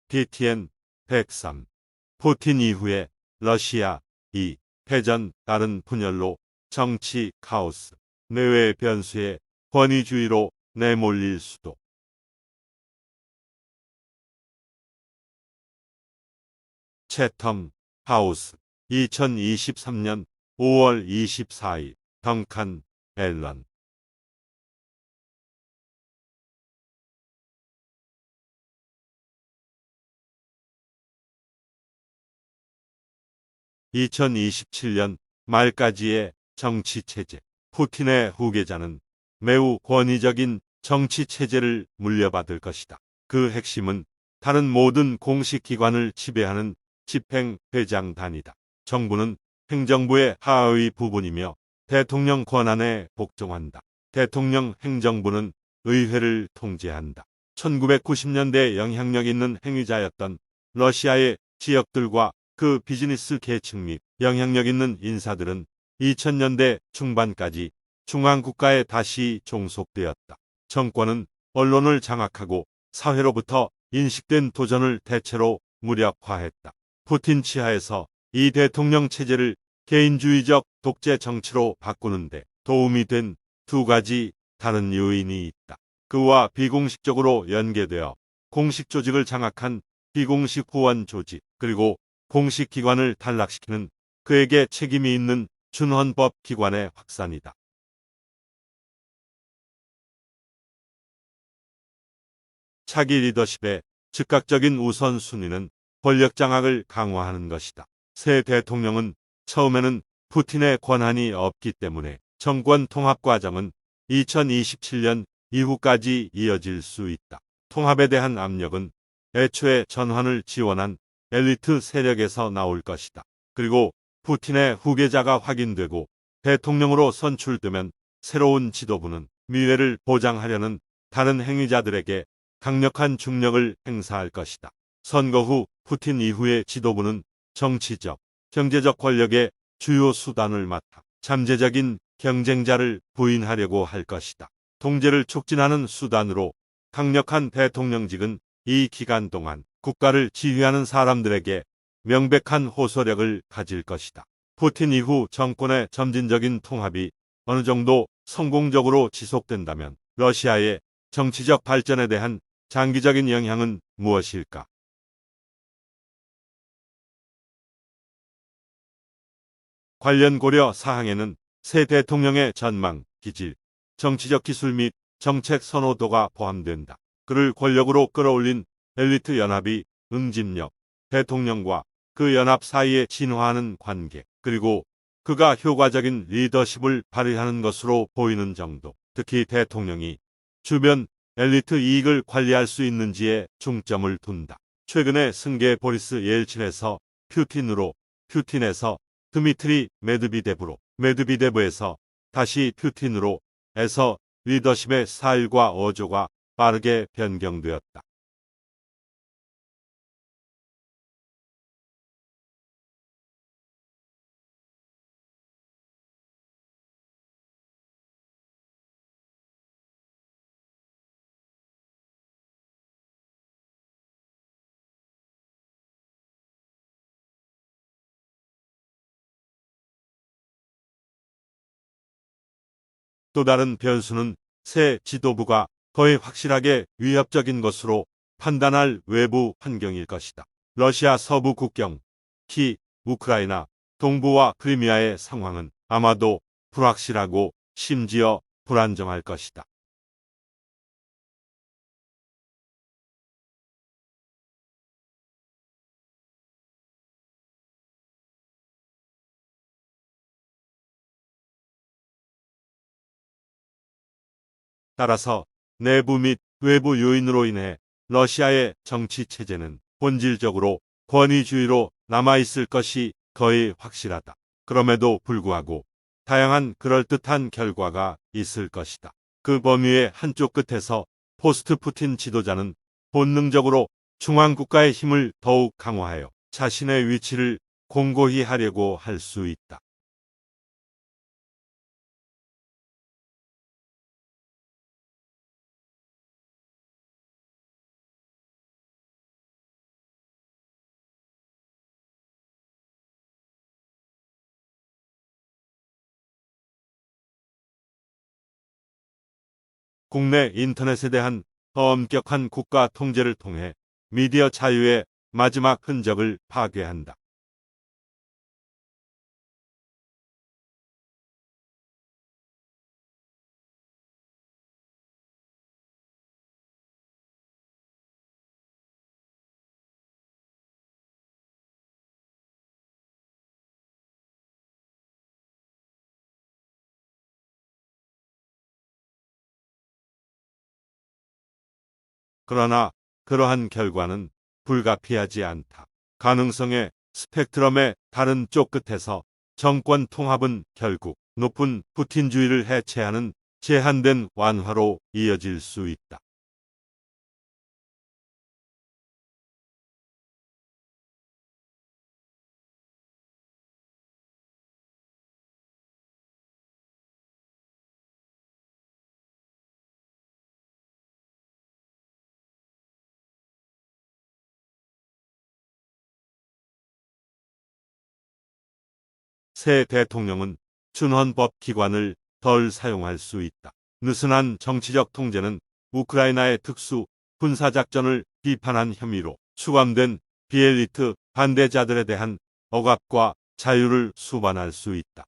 BTN 103 푸틴 이후에 러시아 2 패전 다른 분열로 정치 카오스 내외 변수에 권위주의로 내몰릴 수도. 채텀 하우스 2023년 5월 24일 덩칸 앨런 2027년 말까지의 정치체제. 푸틴의 후계자는 매우 권위적인 정치체제를 물려받을 것이다. 그 핵심은 다른 모든 공식기관을 지배하는 집행회장단이다. 정부는 행정부의 하위 부분이며 대통령 권한에 복종한다. 대통령 행정부는 의회를 통제한다. 1990년대 영향력 있는 행위자였던 러시아의 지역들과 그 비즈니스 계층 및 영향력 있는 인사들은 2000년대 중반까지 중앙국가에 다시 종속되었다. 정권은 언론을 장악하고 사회로부터 인식된 도전을 대체로 무력화했다. 푸틴 치하에서 이 대통령 체제를 개인주의적 독재 정치로 바꾸는데 도움이 된 두 가지 다른 요인이 있다. 그와 비공식적으로 연계되어 공식 조직을 장악한 비공식 후원 조직, 그리고 공식 기관을 탈락시키는 그에게 책임이 있는 준헌법 기관의 확산이다. 차기 리더십의 즉각적인 우선순위는 권력 장악을 강화하는 것이다. 새 대통령은 처음에는 푸틴의 권한이 없기 때문에 정권 통합 과정은 2027년 이후까지 이어질 수 있다. 통합에 대한 압력은 애초에 전환을 지원한 엘리트 세력에서 나올 것이다. 그리고 푸틴의 후계자가 확인되고 대통령으로 선출되면 새로운 지도부는 미래를 보장하려는 다른 행위자들에게 강력한 중력을 행사할 것이다. 선거 후 푸틴 이후의 지도부는 정치적, 경제적 권력의 주요 수단을 맡아 잠재적인 경쟁자를 부인하려고 할 것이다. 통제를 촉진하는 수단으로 강력한 대통령직은 이 기간 동안 국가를 지휘하는 사람들에게 명백한 호소력을 가질 것이다. 푸틴 이후 정권의 점진적인 통합이 어느 정도 성공적으로 지속된다면 러시아의 정치적 발전에 대한 장기적인 영향은 무엇일까? 관련 고려 사항에는 새 대통령의 전망, 기질, 정치적 기술 및 정책 선호도가 포함된다. 그를 권력으로 끌어올린 엘리트 연합이 응집력, 대통령과 그 연합 사이에 진화하는 관계, 그리고 그가 효과적인 리더십을 발휘하는 것으로 보이는 정도, 특히 대통령이 주변 엘리트 이익을 관리할 수 있는지에 중점을 둔다. 최근의 승계 보리스 옐친에서 푸틴으로, 푸틴에서 드미트리 메드비데브로, 메드비데브에서 다시 푸틴으로 에서 리더십의 스타일과 어조가 빠르게 변경되었다. 또 다른 변수는 새 지도부가 거의 확실하게 위협적인 것으로 판단할 외부 환경일 것이다. 러시아 서부 국경, 키, 우크라이나, 동부와 크리미아의 상황은 아마도 불확실하고 심지어 불안정할 것이다. 따라서 내부 및 외부 요인으로 인해 러시아의 정치 체제는 본질적으로 권위주의로 남아있을 것이 거의 확실하다. 그럼에도 불구하고 다양한 그럴듯한 결과가 있을 것이다. 그 범위의 한쪽 끝에서 포스트 푸틴 지도자는 본능적으로 중앙국가의 힘을 더욱 강화하여 자신의 위치를 공고히 하려고 할 수 있다. 국내 인터넷에 대한 더 엄격한 국가 통제를 통해 미디어 자유의 마지막 흔적을 파괴한다. 그러나 그러한 결과는 불가피하지 않다. 가능성의 스펙트럼의 다른 쪽 끝에서 정권 통합은 결국 높은 푸틴주의를 해체하는 제한된 완화로 이어질 수 있다. 새 대통령은 준헌법 기관을 덜 사용할 수 있다. 느슨한 정치적 통제는 우크라이나의 특수 군사작전을 비판한 혐의로 수감된 비엘리트 반대자들에 대한 억압과 자유를 수반할 수 있다.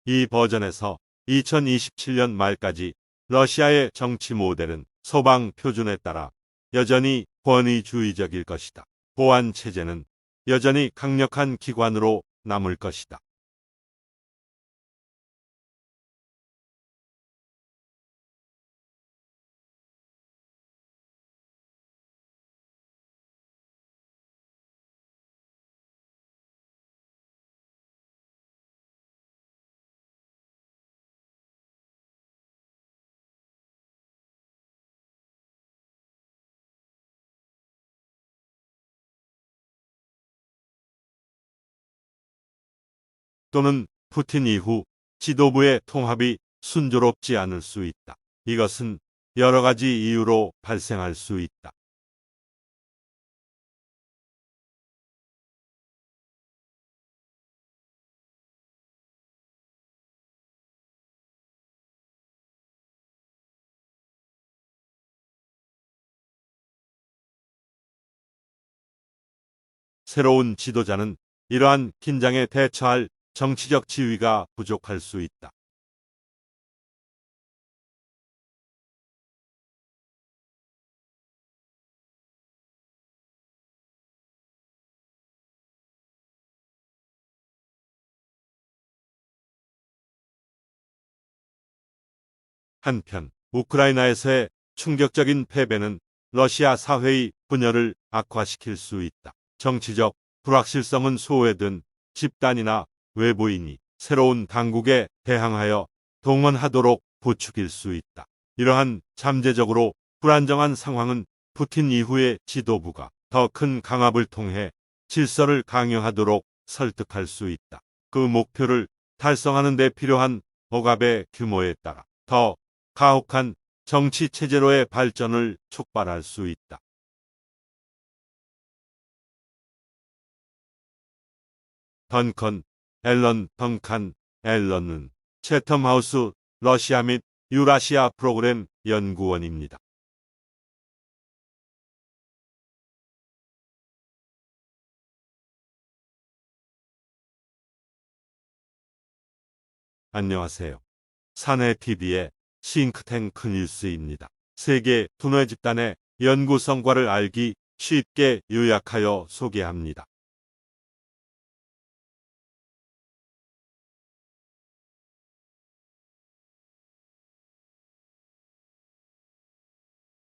이 버전에서 2027년 말까지 러시아의 정치 모델은 서방 표준에 따라 여전히 권위주의적일 것이다. 보안 체제는 여전히 강력한 기관으로 남을 것이다. 또는 푸틴 이후 지도부의 통합이 순조롭지 않을 수 있다. 이것은 여러 가지 이유로 발생할 수 있다. 새로운 지도자는 이러한 긴장에 대처할 정치적 지위가 부족할 수 있다. 한편 우크라이나에서의 충격적인 패배는 러시아 사회의 분열을 악화시킬 수 있다. 정치적 불확실성은 소외된 집단이나 외부인이 새로운 당국에 대항하여 동원하도록 부추길 수 있다. 이러한 잠재적으로 불안정한 상황은 푸틴 이후의 지도부가 더 큰 강압을 통해 질서를 강요하도록 설득할 수 있다. 그 목표를 달성하는 데 필요한 억압의 규모에 따라 더 가혹한 정치 체제로의 발전을 촉발할 수 있다. 던컨 앨런 덩칸 앨런은 채텀하우스 러시아 및 유라시아 프로그램 연구원입니다. 안녕하세요. 사내TV의 싱크탱크 뉴스입니다. 세계 두뇌 집단의 연구 성과를 알기 쉽게 요약하여 소개합니다.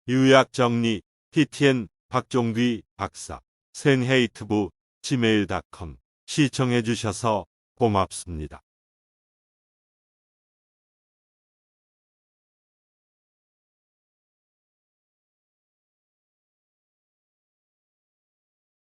요약 정리 PTN 박종귀 박사 센헤이트부 gmail.com 시청해 주셔서 고맙습니다.